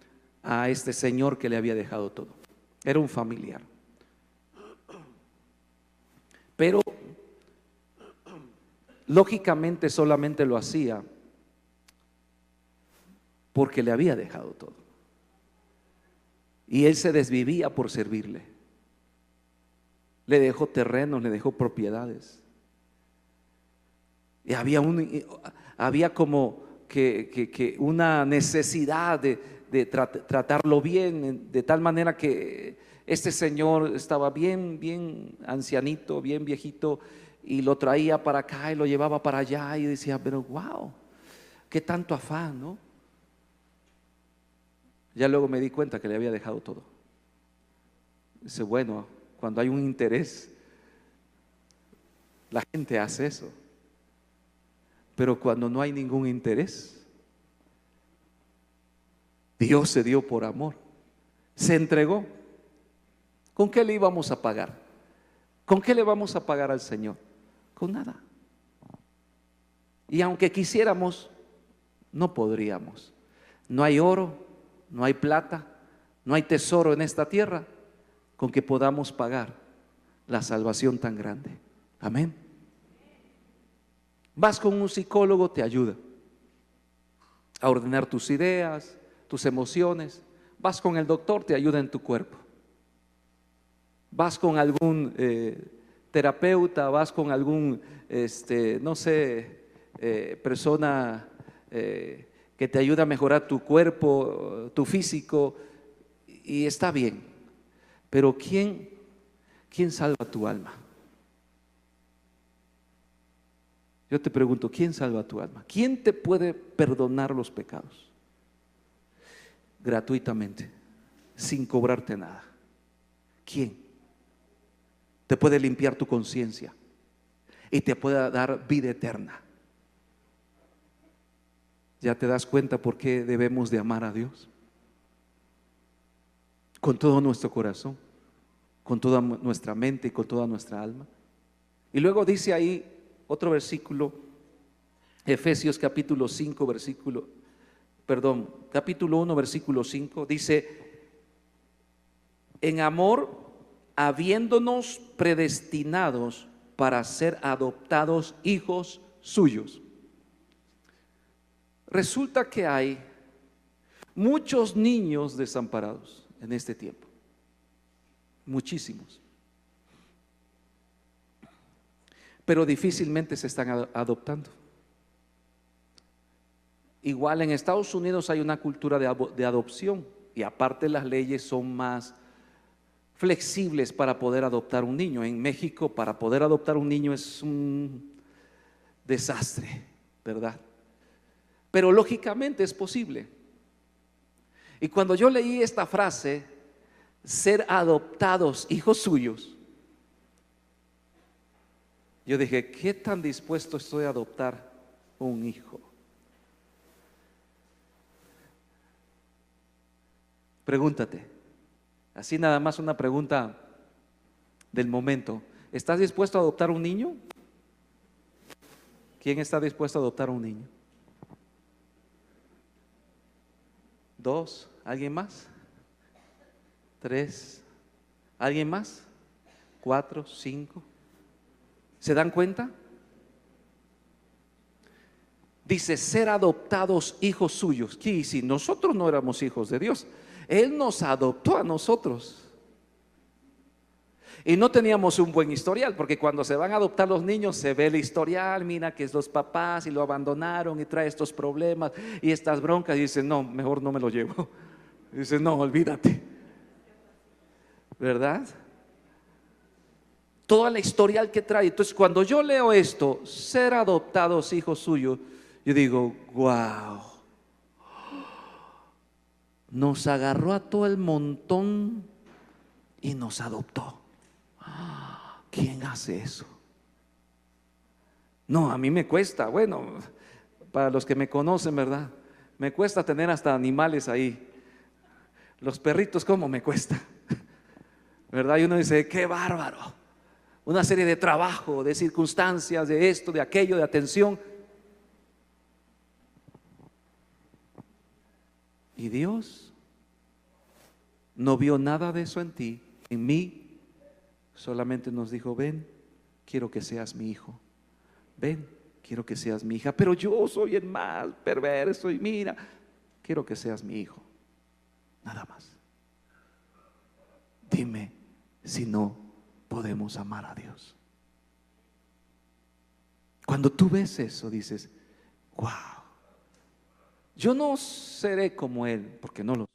A: a este señor que le había dejado todo. Era un familiar, pero lógicamente solamente lo hacía porque le había dejado todo, y él se desvivía por servirle. Le dejó terrenos, le dejó propiedades, y había como que una necesidad de tratarlo bien, de tal manera que este señor estaba bien ancianito, bien viejito, y lo traía para acá y lo llevaba para allá, y decía, pero wow, qué tanto afán, ¿no? Ya luego me di cuenta que le había dejado todo. Dice, bueno, cuando hay un interés, la gente hace eso. Pero cuando no hay ningún interés, Dios se dio por amor, se entregó. ¿Con qué le íbamos a pagar? ¿Con qué le vamos a pagar al Señor? Con nada. Y aunque quisiéramos, no podríamos. No hay oro, no hay plata, no hay tesoro en esta tierra con que podamos pagar la salvación tan grande. Amén. Vas con un psicólogo, te ayuda a ordenar tus ideas, tus emociones. Vas con el doctor, te ayuda en tu cuerpo. Vas con algún terapeuta, vas con algún, no sé, persona que te ayuda a mejorar tu cuerpo, tu físico, y está bien. Pero ¿quién salva tu alma? Yo te pregunto, ¿quién salva tu alma? ¿Quién te puede perdonar los pecados? Gratuitamente, sin cobrarte nada. ¿Quién? Te puede limpiar tu conciencia y te puede dar vida eterna. ¿Ya te das cuenta por qué debemos de amar a Dios? Con todo nuestro corazón, con toda nuestra mente y con toda nuestra alma. Y luego dice ahí otro versículo, Efesios capítulo 1, versículo 5, dice: en amor, habiéndonos predestinados para ser adoptados hijos suyos. Resulta que hay muchos niños desamparados en este tiempo, muchísimos, pero difícilmente se están adoptando. Igual en Estados Unidos hay una cultura de adopción, y aparte las leyes son más flexibles para poder adoptar un niño. En México, para poder adoptar un niño es un desastre, ¿verdad? Pero lógicamente es posible. Y cuando yo leí esta frase, ser adoptados hijos suyos, yo dije, ¿qué tan dispuesto estoy a adoptar un hijo? Pregúntate, así nada más una pregunta del momento: ¿estás dispuesto a adoptar un niño? ¿Quién está dispuesto a adoptar un niño? ¿Dos? ¿Alguien más? ¿Tres? ¿Alguien más? ¿Cuatro? ¿Cinco? ¿Se dan cuenta? Dice ser adoptados hijos suyos. Y si nosotros no éramos hijos de Dios, Él nos adoptó a nosotros. Y no teníamos un buen historial, porque cuando se van a adoptar los niños se ve el historial, mira que es los papás y lo abandonaron y trae estos problemas y estas broncas, y dicen, no, mejor no me lo llevo. Y dicen, no, olvídate, ¿verdad? Toda la historial que trae. Entonces cuando yo leo esto, ser adoptados hijos suyos, yo digo, wow, nos agarró a todo el montón y nos adoptó. ¿Quién hace eso? No, a mí me cuesta. Bueno, para los que me conocen, ¿verdad? Me cuesta tener hasta animales ahí. Los perritos, ¿cómo me cuesta? ¿Verdad? Y uno dice, qué bárbaro. Una serie de trabajo, de circunstancias, de esto, de aquello, de atención. Y Dios no vio nada de eso en ti, en mí. Solamente nos dijo, ven, quiero que seas mi hijo. Ven, quiero que seas mi hija. Pero yo soy el más perverso y mira, quiero que seas mi hijo. Nada más. Dime si no podemos amar a Dios. Cuando tú ves eso, dices, wow, yo no seré como Él, porque no lo soy.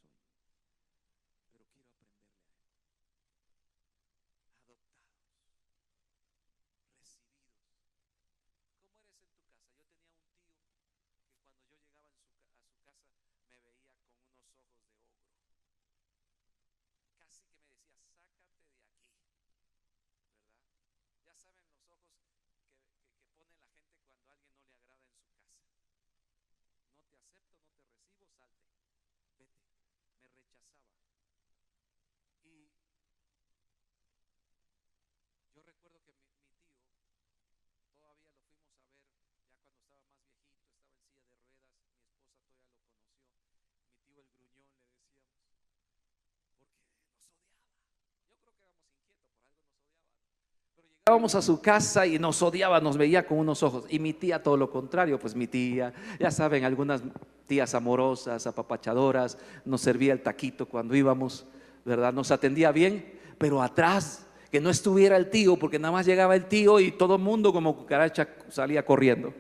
A: Llegábamos a su casa y nos odiaba, nos veía con unos ojos. Y mi tía todo lo contrario, pues mi tía, ya saben, algunas tías amorosas, apapachadoras, nos servía el taquito cuando íbamos, ¿verdad? Nos atendía bien, pero atrás, que no estuviera el tío, porque nada más llegaba el tío y todo el mundo como cucaracha salía corriendo.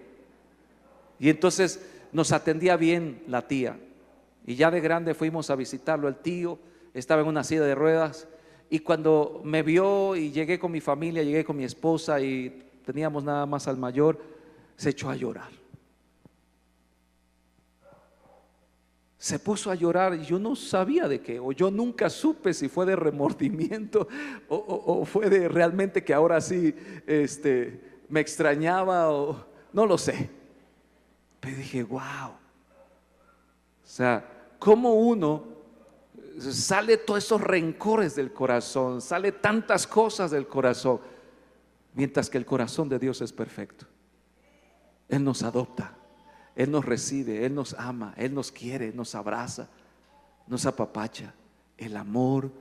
A: Y entonces nos atendía bien la tía. Y ya de grande fuimos a visitarlo. El tío estaba en una silla de ruedas. Y cuando me vio y llegué con mi familia, llegué con mi esposa y teníamos nada más al mayor, se echó a llorar. Se puso a llorar y yo no sabía de qué, o yo nunca supe si fue de remordimiento o fue de realmente que ahora sí me extrañaba, o no lo sé. Pero dije, wow. O sea, cómo uno sale todos esos rencores del corazón, sale tantas cosas del corazón, mientras que el corazón de Dios es perfecto. Él nos adopta, Él nos recibe, Él nos ama, Él nos quiere, nos abraza, nos apapacha. El amor.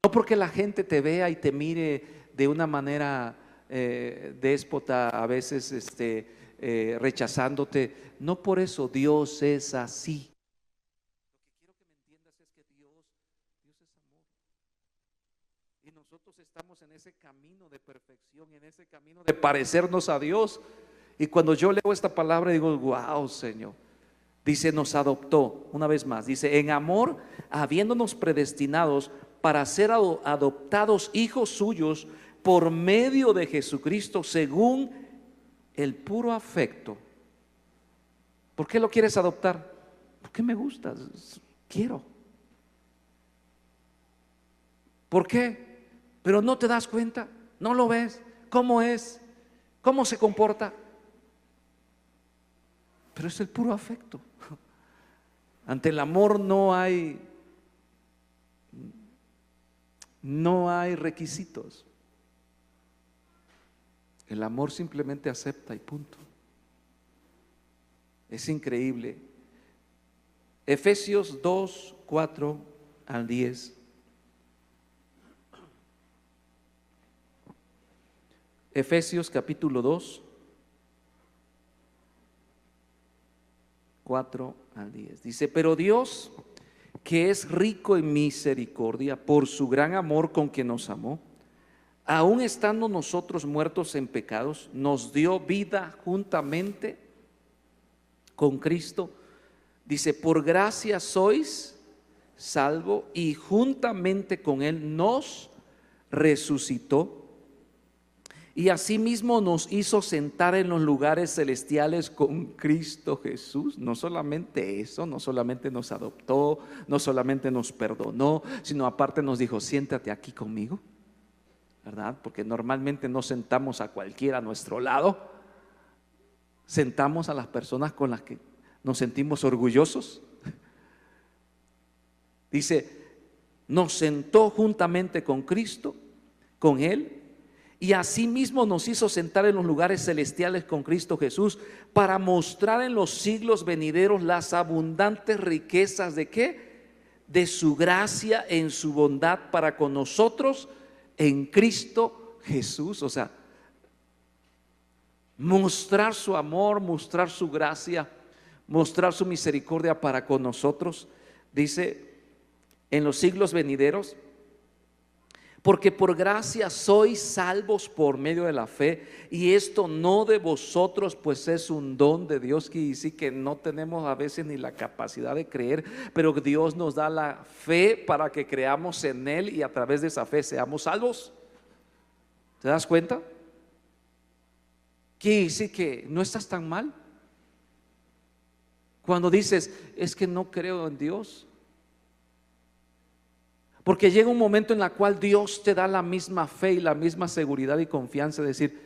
A: No porque la gente te vea y te mire de una manera déspota, a veces rechazándote. No por eso Dios es así. Lo que quiero que me entiendas es que Dios es amor. Y nosotros estamos en ese camino de perfección, en ese camino de parecernos a Dios. Y cuando yo leo esta palabra digo, wow, Señor. Dice, nos adoptó, una vez más, dice, en amor, habiéndonos predestinados para ser adoptados hijos suyos por medio de Jesucristo, según el puro afecto. ¿Por qué lo quieres adoptar? Porque me gustas, quiero. ¿Por qué? Pero no te das cuenta, no lo ves, cómo es, cómo se comporta. Pero es el puro afecto. Ante el amor no hay requisitos. El amor simplemente acepta y punto. Es increíble. Efesios 2, 4 al 10. Efesios capítulo 2, 4 al 10. Dice, pero Dios, que es rico en misericordia, por su gran amor con que nos amó, aun estando nosotros muertos en pecados, nos dio vida juntamente con Cristo. Dice, por gracia sois salvo, y juntamente con Él nos resucitó, y asimismo nos hizo sentar en los lugares celestiales con Cristo Jesús. No solamente eso, no solamente nos adoptó, no solamente nos perdonó, sino aparte nos dijo, siéntate aquí conmigo, ¿verdad? Porque normalmente no sentamos a cualquiera a nuestro lado. Sentamos a las personas con las que nos sentimos orgullosos. Dice, nos sentó juntamente con Cristo, con Él, y asimismo nos hizo sentar en los lugares celestiales con Cristo Jesús, para mostrar en los siglos venideros las abundantes riquezas ¿de qué? De su gracia en su bondad para con nosotros en Cristo Jesús. O sea, mostrar su amor, mostrar su gracia, mostrar su misericordia para con nosotros. Dice, en los siglos venideros, porque por gracia sois salvos por medio de la fe, y esto no de vosotros, pues es un don de Dios. Que sí, que no tenemos a veces ni la capacidad de creer, pero Dios nos da la fe para que creamos en Él y a través de esa fe seamos salvos. ¿Te das cuenta? Que sí, que no estás tan mal. Cuando dices, es que no creo en Dios. Porque llega un momento en el cual Dios te da la misma fe y la misma seguridad y confianza de decir,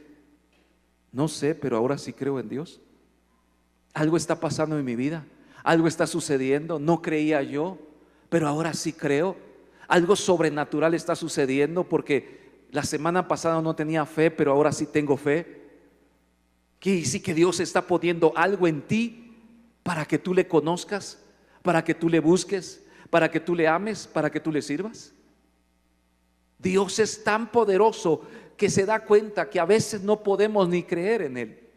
A: no sé, pero ahora sí creo en Dios. Algo está pasando en mi vida, algo está sucediendo, no creía yo, pero ahora sí creo. Algo sobrenatural está sucediendo, porque la semana pasada no tenía fe, pero ahora sí tengo fe. Que sí, que Dios está poniendo algo en ti para que tú le conozcas, para que tú le busques, para que tú le ames, para que tú le sirvas. Dios es tan poderoso que se da cuenta que a veces no podemos ni creer en Él,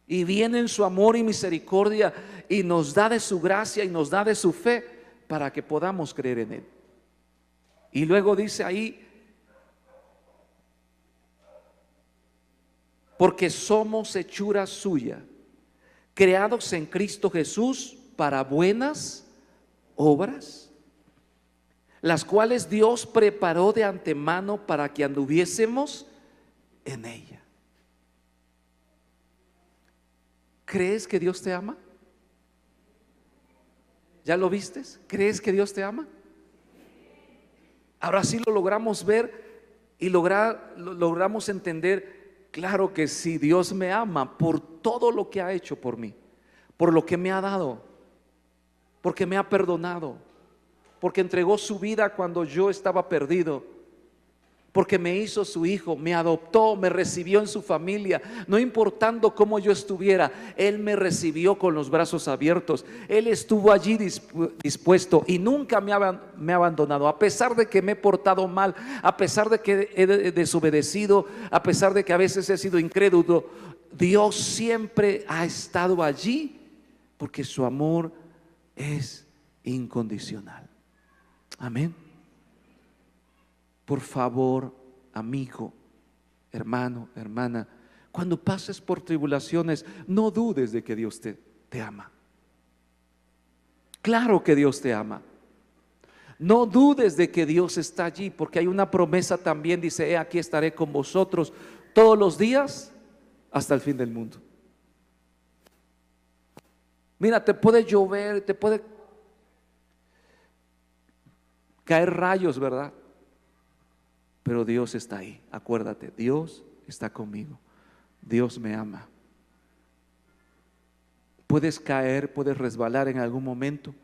A: y viene en su amor y misericordia y nos da de su gracia y nos da de su fe para que podamos creer en Él. Y luego dice ahí, porque somos hechura suya, creados en Cristo Jesús para buenas obras, las cuales Dios preparó de antemano para que anduviésemos en ella. ¿Crees que Dios te ama? ¿Ya lo vistes? ¿Crees que Dios te ama? Ahora sí lo logramos ver y logramos entender. Claro que sí, Dios me ama por todo lo que ha hecho por mí, por lo que me ha dado, porque me ha perdonado, porque entregó su vida cuando yo estaba perdido, porque me hizo su hijo, me adoptó, me recibió en su familia. No importando cómo yo estuviera, Él me recibió con los brazos abiertos. Él estuvo allí dispuesto y nunca me ha abandonado. A pesar de que me he portado mal, a pesar de que he desobedecido, a pesar de que a veces he sido incrédulo, Dios siempre ha estado allí, porque su amor es incondicional. Amén. Por favor, amigo, hermano, hermana, cuando pases por tribulaciones, no dudes de que Dios te ama. Claro que Dios te ama. No dudes de que Dios está allí, porque hay una promesa también, dice: he aquí estaré con vosotros todos los días hasta el fin del mundo. Mira, te puede llover, te puede caer rayos, ¿verdad? Pero Dios está ahí. Acuérdate, Dios está conmigo. Dios me ama. Puedes caer, puedes resbalar en algún momento,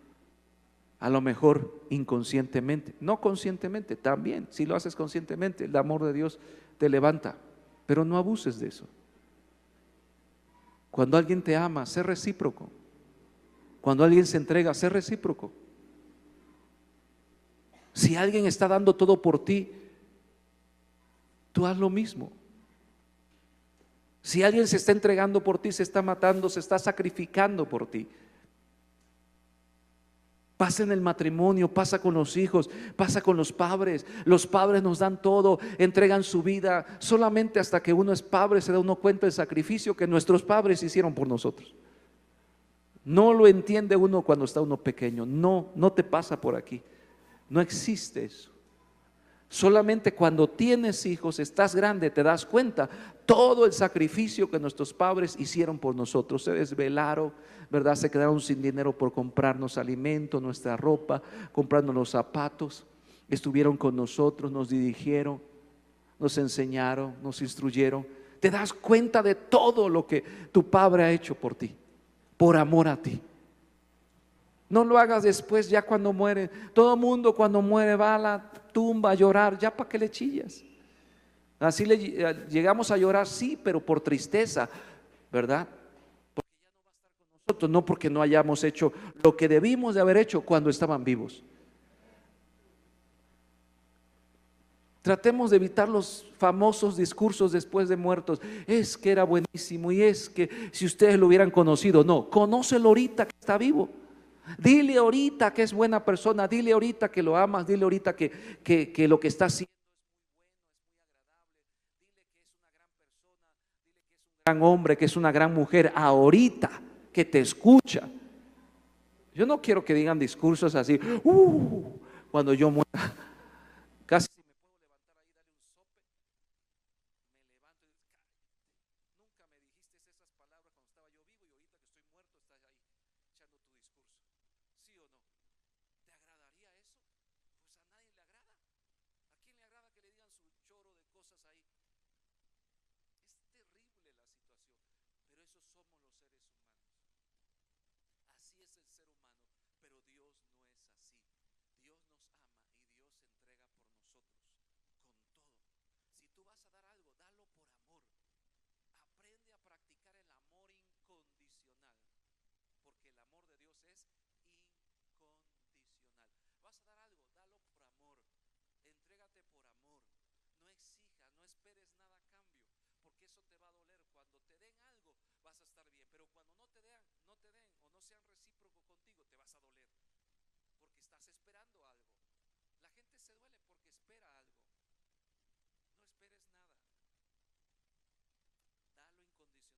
A: a lo mejor inconscientemente, no conscientemente, también. Si lo haces conscientemente, el amor de Dios te levanta, pero no abuses de eso. Cuando alguien te ama, sé recíproco. Cuando alguien se entrega, sé recíproco. Si alguien está dando todo por ti, tú haz lo mismo. Si alguien se está entregando por ti, se está matando, se está sacrificando por ti, pasa en el matrimonio, pasa con los hijos, pasa con los padres. Los padres nos dan todo, entregan su vida. Solamente hasta que uno es padre se da uno cuenta del sacrificio que nuestros padres hicieron por nosotros. No lo entiende uno cuando está uno pequeño. No te pasa por aquí. No existe eso. Solamente cuando tienes hijos, estás grande, te das cuenta todo el sacrificio que nuestros padres hicieron por nosotros. Se desvelaron, ¿verdad? Se quedaron sin dinero por comprarnos alimento, nuestra ropa, comprarnos los zapatos. Estuvieron con nosotros, nos dirigieron, nos enseñaron, nos instruyeron. Te das cuenta de todo lo que tu padre ha hecho por ti, por amor a ti. No lo hagas después, ya cuando muere. Todo el mundo cuando muere va a la tumba a llorar. Ya para qué le chillas. Así llegamos a llorar, sí, pero por tristeza, ¿verdad? Porque ya no va a estar con nosotros, no porque no hayamos hecho lo que debimos de haber hecho cuando estaban vivos. Tratemos de evitar los famosos discursos después de muertos. Es que era buenísimo, y es que si ustedes lo hubieran conocido. No, conócelo ahorita que está vivo. Dile ahorita que es buena persona, dile ahorita que lo amas, dile ahorita que lo que está haciendo es muy bueno, es muy agradable, dile que es una gran persona, dile que es un gran hombre, que es una gran mujer, ahorita que te escucha. Yo no quiero que digan discursos así, cuando yo muera, casi si me puedo levantar ahí, darle un sope, me levanto y digo: nunca me dijiste esas palabras cuando estaba yo vivo, y ahorita que estoy muerto estás ahí echando tu discurso. ¿Sí o no? ¿Te agradaría eso? Pues a nadie le agrada. ¿A quién le agrada que le digan su choro de cosas ahí? Es terrible la situación, pero esos somos los seres humanos. Así es el ser humano, pero Dios no es así. Dios nos ama y Dios se entrega por nosotros con todo. Si tú vas a dar algo, dalo por amor. Aprende a practicar el amor incondicional, porque el amor de Dios es incondicional. Vas a dar algo, dalo por amor. Entrégate por amor. No exijas, no esperes nada a cambio, porque eso te va a doler. Cuando te den algo, vas a estar bien, pero cuando no te den o no sean recíprocos contigo, te vas a doler, porque estás esperando algo. La gente se duele porque espera algo.